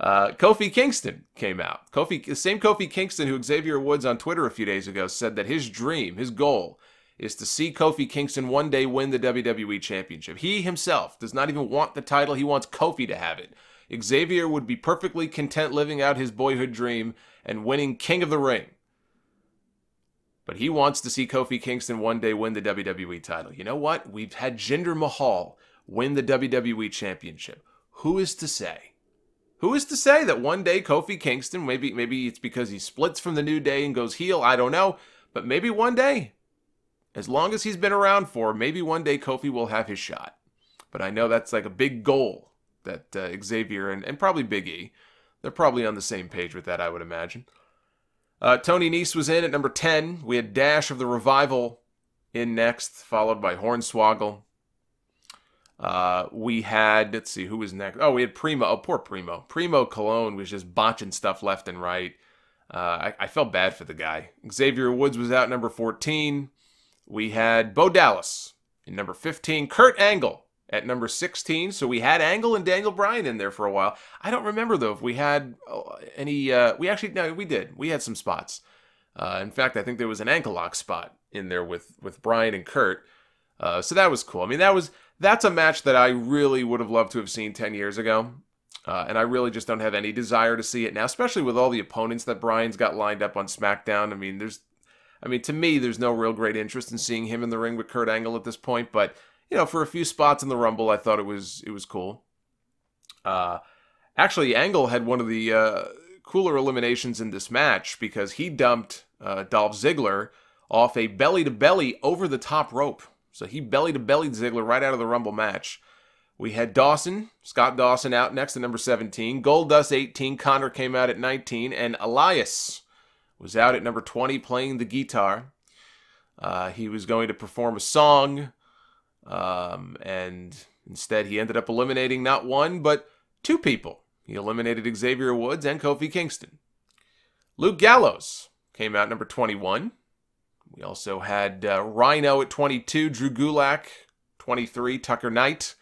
Speaker 1: Kofi Kingston came out. The same Kofi Kingston who Xavier Woods on Twitter a few days ago said that his dream, his goal, is to see Kofi Kingston one day win the WWE Championship. He himself does not even want the title. He wants Kofi to have it. Xavier would be perfectly content living out his boyhood dream and winning King of the Ring. But he wants to see Kofi Kingston one day win the WWE title. You know what? We've had Jinder Mahal win the WWE Championship. Who is to say? Who is to say that one day Kofi Kingston, maybe it's because he splits from the New Day and goes heel, I don't know, but maybe one day, as long as he's been around for, maybe one day Kofi will have his shot. But I know that's like a big goal that Xavier and probably Big E, they're probably on the same page with that, I would imagine. Tony Nese was in at number 10. We had Dash of the Revival in next, followed by Hornswoggle. We had, let's see, who was next? Oh, we had Primo. Oh, poor Primo. Primo Cologne was just botching stuff left and right. I felt bad for the guy. Xavier Woods was out number 14. We had Bo Dallas in number 15. Kurt Angle at number 16. So we had Angle and Daniel Bryan in there for a while. I don't remember, though, if we had any... no, we did. We had some spots. In fact, I think there was an ankle lock spot in there with Bryan and Kurt. So that was cool. I mean, that's a match that I really would have loved to have seen 10 years ago. And I really just don't have any desire to see it now, especially with all the opponents that Bryan's got lined up on SmackDown. I mean, to me, there's no real great interest in seeing him in the ring with Kurt Angle at this point. But, you know, for a few spots in the Rumble, I thought it was cool. Actually, Angle had one of the cooler eliminations in this match because he dumped Dolph Ziggler off a belly-to-belly over-the-top rope. So he belly-to-bellied Ziggler right out of the Rumble match. We had Scott Dawson out next at number 17. Goldust 18. Connor came out at 19. And Elias was out at number 20 playing the guitar. He was going to perform a song. And instead he ended up eliminating not one, but two people. He eliminated Xavier Woods and Kofi Kingston. Luke Gallows came out number 21. We also had Rhino at 22. Drew Gulak, 23. Tucker Knight.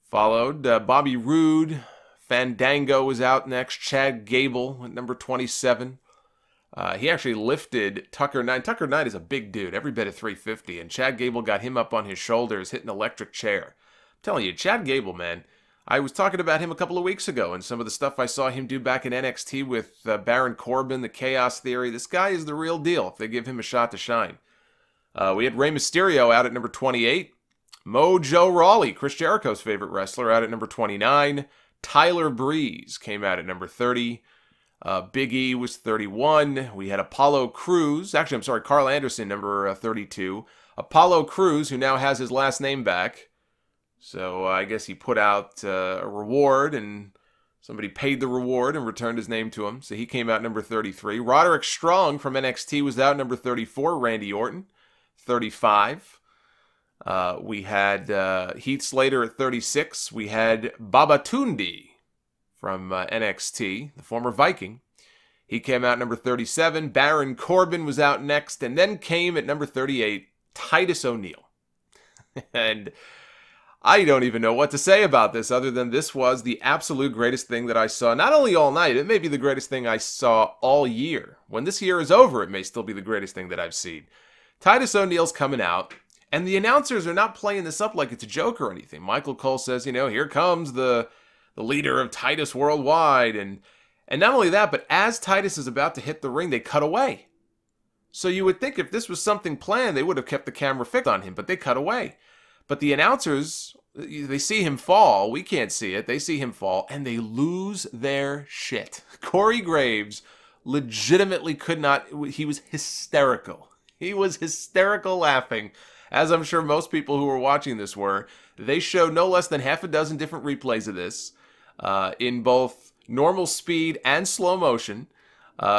Speaker 1: Followed Bobby Roode. Fandango was out next. Chad Gable at number 27. He actually lifted Tucker Knight. Tucker Knight is a big dude, every bit of 350. And Chad Gable got him up on his shoulders, hit an electric chair. I'm telling you, Chad Gable, man. I was talking about him a couple of weeks ago and some of the stuff I saw him do back in NXT with Baron Corbin, the Chaos Theory. This guy is the real deal if they give him a shot to shine. We had Rey Mysterio out at number 28. Mojo Rawley, Chris Jericho's favorite wrestler, out at number 29. Tyler Breeze came out at number 30. Big E was 31. We had Apollo Crews. Actually, I'm sorry, Carl Anderson, number 32. Apollo Crews, who now has his last name back. So I guess he put out a reward, and somebody paid the reward and returned his name to him. So he came out number 33. Roderick Strong from NXT was out number 34. Randy Orton, 35. We had Heath Slater at 36. We had Babatunde from NXT, the former Viking. He came out number 37. Baron Corbin was out next. And then came at number 38, Titus ONeil. And I don't even know what to say about this other than this was the absolute greatest thing that I saw, not only all night, it may be the greatest thing I saw all year. When this year is over, it may still be the greatest thing that I've seen. Titus O'Neil's coming out. And the announcers are not playing this up like it's a joke or anything. Michael Cole says, you know, here comes the leader of Titus Worldwide. And not only that, but as Titus is about to hit the ring, they cut away. So you would think if this was something planned, they would have kept the camera fixed on him, but they cut away. But the announcers, they see him fall. We can't see it. They see him fall, and they lose their shit. Corey Graves legitimately could not. He was hysterical. He was hysterical laughing. As I'm sure most people who were watching this were. They showed no less than half a dozen different replays of this in both normal speed and slow motion.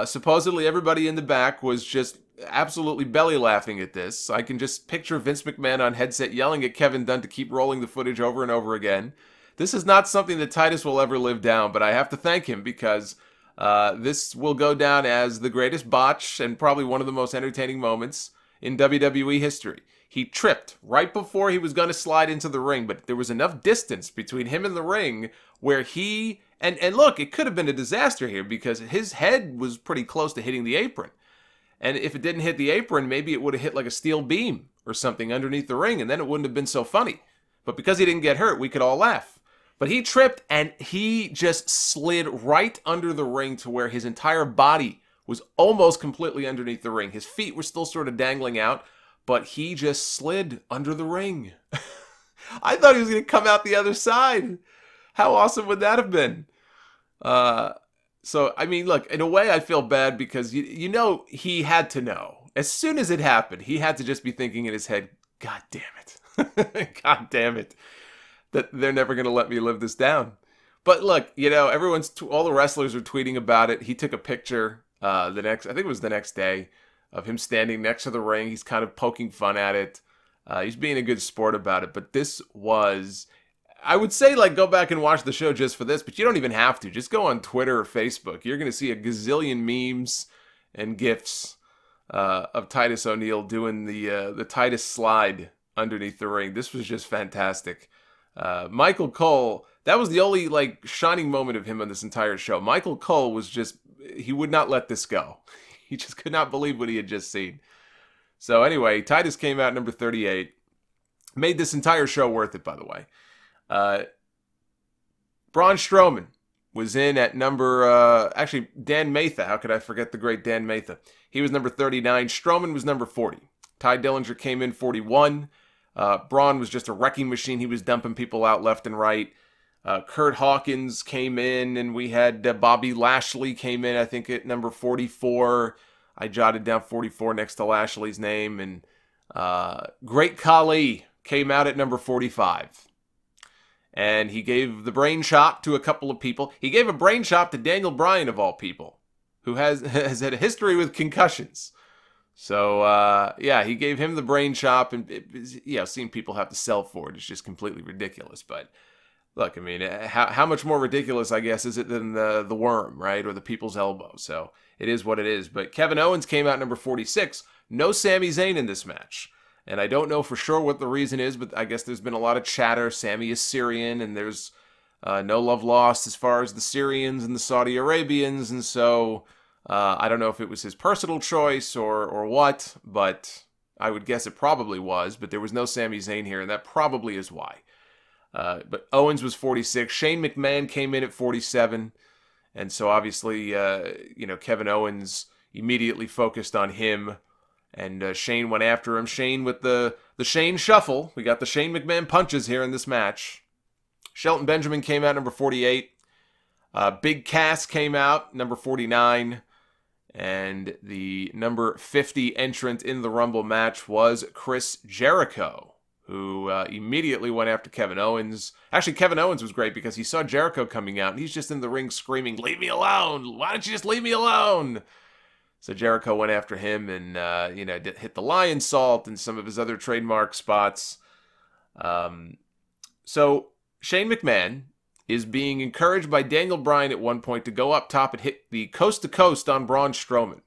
Speaker 1: Supposedly everybody in the back was just absolutely belly laughing at this. I can just picture Vince McMahon on headset yelling at Kevin Dunn to keep rolling the footage over and over again. This is not something that Titus will ever live down, but I have to thank him because this will go down as the greatest botch and probably one of the most entertaining moments in WWE history. He tripped right before he was going to slide into the ring, but there was enough distance between him and the ring where he... And look, it could have been a disaster here because his head was pretty close to hitting the apron. And if it didn't hit the apron, maybe it would have hit like a steel beam or something underneath the ring, and then it wouldn't have been so funny. But because he didn't get hurt, we could all laugh. But he tripped, and he just slid right under the ring to where his entire body was almost completely underneath the ring. His feet were still sort of dangling out, but he just slid under the ring. I thought he was going to come out the other side. How awesome would that have been? So, I mean, look, in a way I feel bad because, you know, he had to know. As soon as it happened, he had to just be thinking in his head, God damn it. God damn it. That they're never going to let me live this down. But look, you know, all the wrestlers are tweeting about it. He took a picture I think it was the next day, of him standing next to the ring. He's kind of poking fun at it. He's being a good sport about it. But this was, I would say, like, go back and watch the show just for this, but you don't even have to. Just go on Twitter or Facebook. You're going to see a gazillion memes and GIFs of Titus ONeil doing the Titus slide underneath the ring. This was just fantastic. Michael Cole, that was the only, like, shining moment of him on this entire show. Michael Cole was just, he would not let this go. He just could not believe what he had just seen. So anyway, Titus came out number 38. Made this entire show worth it, by the way. Braun Strowman was in at number, actually, Dan Matha. How could I forget the great Dan Matha? He was number 39. Strowman was number 40. Ty Dillinger came in 41. Braun was just a wrecking machine. He was dumping people out left and right. Kurt Hawkins came in, and we had Bobby Lashley came in, I think, at number 44. I jotted down 44 next to Lashley's name. And Great Khali came out at number 45. And he gave the brain chop to a couple of people. He gave a brain chop to Daniel Bryan, of all people, who has had a history with concussions. So, yeah, he gave him the brain chop. And, seeing people have to sell for it is just completely ridiculous. But, look, I mean, how much more ridiculous, I guess, is it than the worm, right? Or the people's elbow. So, it is what it is. But Kevin Owens came out number 46. No Sami Zayn in this match. And I don't know for sure what the reason is, but I guess there's been a lot of chatter. Sami is Syrian, and there's no love lost as far as the Syrians and the Saudi Arabians. And so I don't know if it was his personal choice or what, but I would guess it probably was. But there was no Sami Zayn here, and that probably is why. But Owens was 46. Shane McMahon came in at 47. And so obviously, Kevin Owens immediately focused on him. And Shane went after him. Shane with the Shane shuffle. We got the Shane McMahon punches here in this match. Shelton Benjamin came out number 48. Big Cass came out number 49. And the number 50 entrant in the Rumble match was Chris Jericho, who immediately went after Kevin Owens. Actually, Kevin Owens was great because he saw Jericho coming out, and he's just in the ring screaming, "Leave me alone! Why don't you just leave me alone?" So Jericho went after him and, hit the lion salt and some of his other trademark spots. So Shane McMahon is being encouraged by Daniel Bryan at one point to go up top and hit the coast-to-coast on Braun Strowman.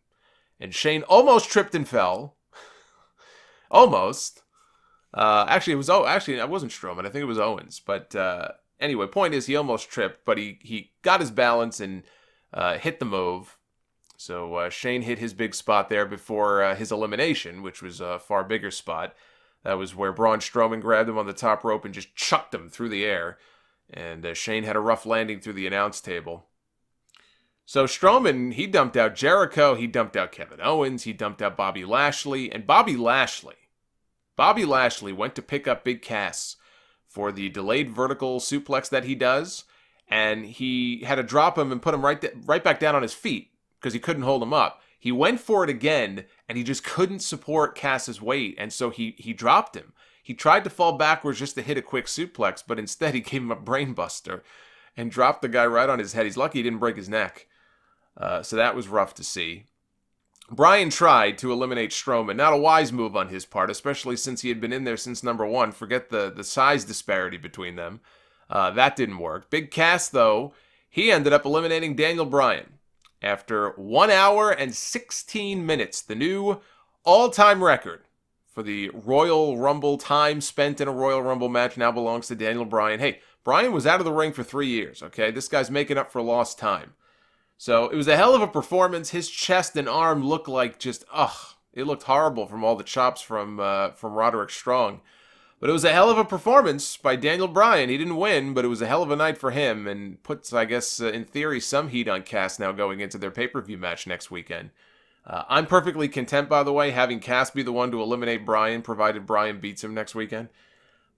Speaker 1: And Shane almost tripped and fell. Almost. Actually, it wasn't Strowman. I think it was Owens. But anyway, point is he almost tripped, but he got his balance and hit the move. So Shane hit his big spot there before his elimination, which was a far bigger spot. That was where Braun Strowman grabbed him on the top rope and just chucked him through the air. And Shane had a rough landing through the announce table. So Strowman, he dumped out Jericho. He dumped out Kevin Owens. He dumped out Bobby Lashley. And Bobby Lashley went to pick up Big Cass for the delayed vertical suplex that he does. And he had to drop him and put him right back down on his feet, because he couldn't hold him up. He went for it again, and he just couldn't support Cass's weight, and so he dropped him. He tried to fall backwards just to hit a quick suplex, but instead he gave him a brainbuster and dropped the guy right on his head. He's lucky he didn't break his neck. So that was rough to see. Bryan tried to eliminate Strowman. Not a wise move on his part, especially since he had been in there since number 1. Forget the size disparity between them. That didn't work. Big Cass, though, he ended up eliminating Daniel Bryan after 1 hour and 16 minutes. The new all-time record for the Royal Rumble time spent in a Royal Rumble match now belongs to Daniel Bryan. Hey, Bryan was out of the ring for 3 years, okay? This guy's making up for lost time. So it was a hell of a performance. His chest and arm looked like just, it looked horrible from all the chops from Roderick Strong. But it was a hell of a performance by Daniel Bryan. He didn't win, but it was a hell of a night for him and puts, I guess, in theory, some heat on Cass now going into their pay-per-view match next weekend. I'm perfectly content, by the way, having Cass be the one to eliminate Bryan, provided Bryan beats him next weekend.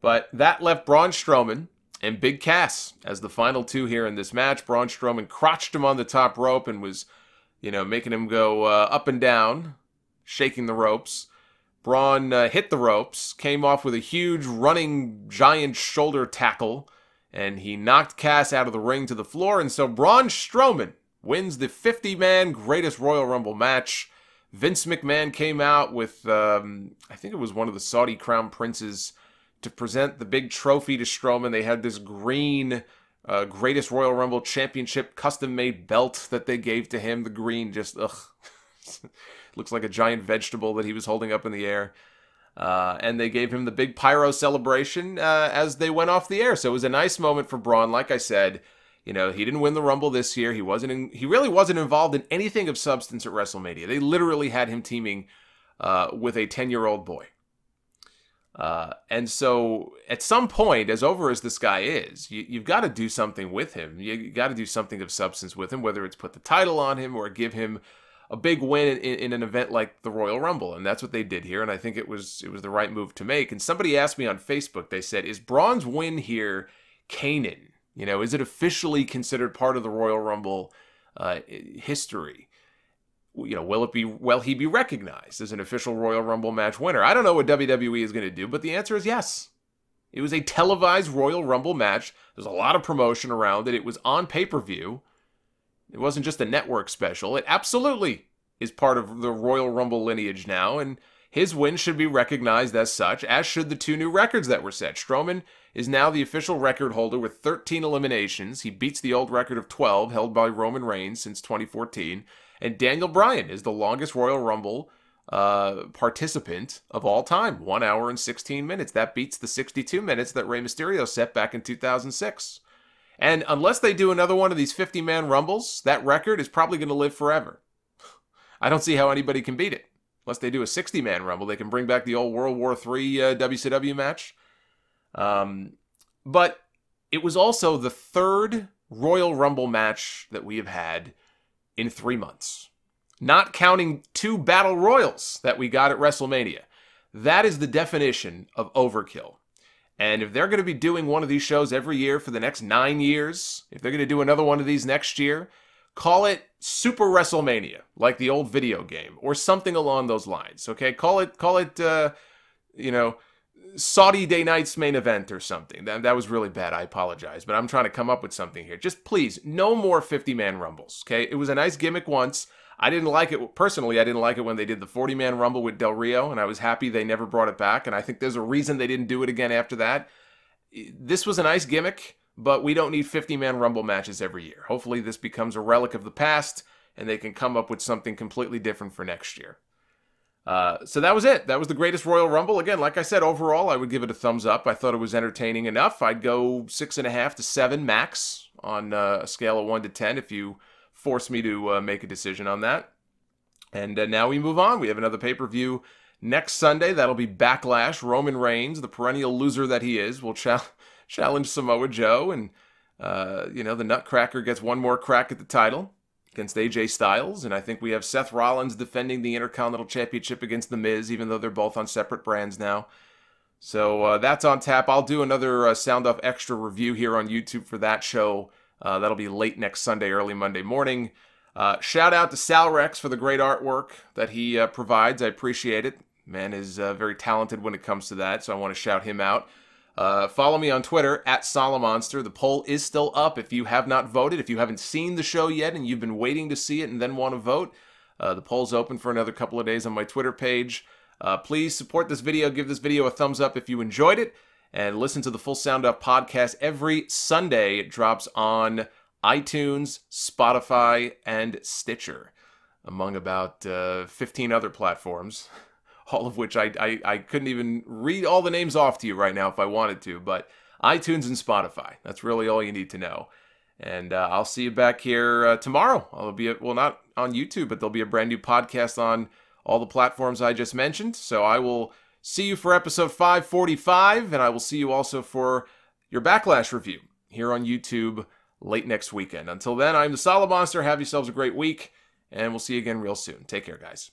Speaker 1: But that left Braun Strowman and Big Cass as the final two here in this match. Braun Strowman crotched him on the top rope and was, making him go up and down, shaking the ropes. Braun hit the ropes, came off with a huge running giant shoulder tackle, and he knocked Cass out of the ring to the floor. And so Braun Strowman wins the 50-man Greatest Royal Rumble match. Vince McMahon came out with, I think it was one of the Saudi Crown Princes, to present the big trophy to Strowman. They had this green Greatest Royal Rumble Championship custom-made belt that they gave to him. The green just, ugh, looks like a giant vegetable that he was holding up in the air. And they gave him the big pyro celebration as they went off the air. So it was a nice moment for Braun. Like I said, you know, he didn't win the Rumble this year. He really wasn't involved in anything of substance at WrestleMania. They literally had him teaming with a 10-year-old boy. And so at some point, as over as this guy is, you've got to do something with him. You got to do something of substance with him, whether it's put the title on him or give him a big win in an event like the Royal Rumble. And that's what they did here. And I think it was the right move to make. And somebody asked me on Facebook, they said, is Braun's win here canon? You know, is it officially considered part of the Royal Rumble history? You know, will he be recognized as an official Royal Rumble match winner? I don't know what WWE is going to do, but the answer is yes. It was a televised Royal Rumble match. There's a lot of promotion around it. It was on pay-per-view. It wasn't just a network special. It absolutely is part of the Royal Rumble lineage now, and his win should be recognized as such, as should the 2 new records that were set. Strowman is now the official record holder with 13 eliminations. He beats the old record of 12 held by Roman Reigns since 2014. And Daniel Bryan is the longest Royal Rumble participant of all time, 1 hour and 16 minutes. That beats the 62 minutes that Rey Mysterio set back in 2006. And unless they do another one of these 50-man Rumbles, that record is probably going to live forever. I don't see how anybody can beat it. Unless they do a 60-man Rumble, they can bring back the old World War III WCW match. But it was also the 3rd Royal Rumble match that we have had in 3 months. Not counting 2 Battle Royals that we got at WrestleMania. That is the definition of overkill. And if they're going to be doing one of these shows every year for the next 9 years, if they're going to do another one of these next year, call it Super WrestleMania, like the old video game, or something along those lines, okay? Call it, you know, Saudi Day Night's main event or something. That was really bad. I apologize, but I'm trying to come up with something here. Just please, no more 50-man Rumbles, okay? It was a nice gimmick once. I didn't like it, personally, I didn't like it when they did the 40-man Rumble with Del Rio, and I was happy they never brought it back, and I think there's a reason they didn't do it again after that. This was a nice gimmick, but we don't need 50-man Rumble matches every year. Hopefully this becomes a relic of the past, and they can come up with something completely different for next year. So that was it. That was the Greatest Royal Rumble. Again, like I said, overall, I would give it a thumbs up. I thought it was entertaining enough. I'd go 6.5 to 7 max on a scale of 1 to 10 if you force me to make a decision on that. And now we move on. We have another pay-per-view next Sunday. That'll be Backlash. Roman Reigns, the perennial loser that he is, will challenge Samoa Joe. And, you know, the Nutcracker gets one more crack at the title against AJ Styles. And I think we have Seth Rollins defending the Intercontinental Championship against The Miz, even though they're both on separate brands now. So that's on tap. I'll do another Sound Off Extra review here on YouTube for that show. That'll be late next Sunday, early Monday morning. Shout out to Sal Rex for the great artwork that he provides. I appreciate it. Man is very talented when it comes to that, so I want to shout him out. Follow me on Twitter, @Solomonster. The poll is still up if you have not voted. If you haven't seen the show yet and you've been waiting to see it and then want to vote, the poll's open for another couple of days on my Twitter page. Please support this video. Give this video a thumbs up if you enjoyed it. And listen to the full Sound Off podcast every Sunday. It drops on iTunes, Spotify, and Stitcher, among about 15 other platforms, all of which I couldn't even read all the names off to you right now if I wanted to, but iTunes and Spotify. That's really all you need to know. And I'll see you back here tomorrow. I'll be, well, not on YouTube, but there'll be a brand new podcast on all the platforms I just mentioned. So I will see you for episode 545, and I will see you also for your Backlash review here on YouTube late next weekend. Until then, I'm the Solomonster. Have yourselves a great week, and we'll see you again real soon. Take care, guys.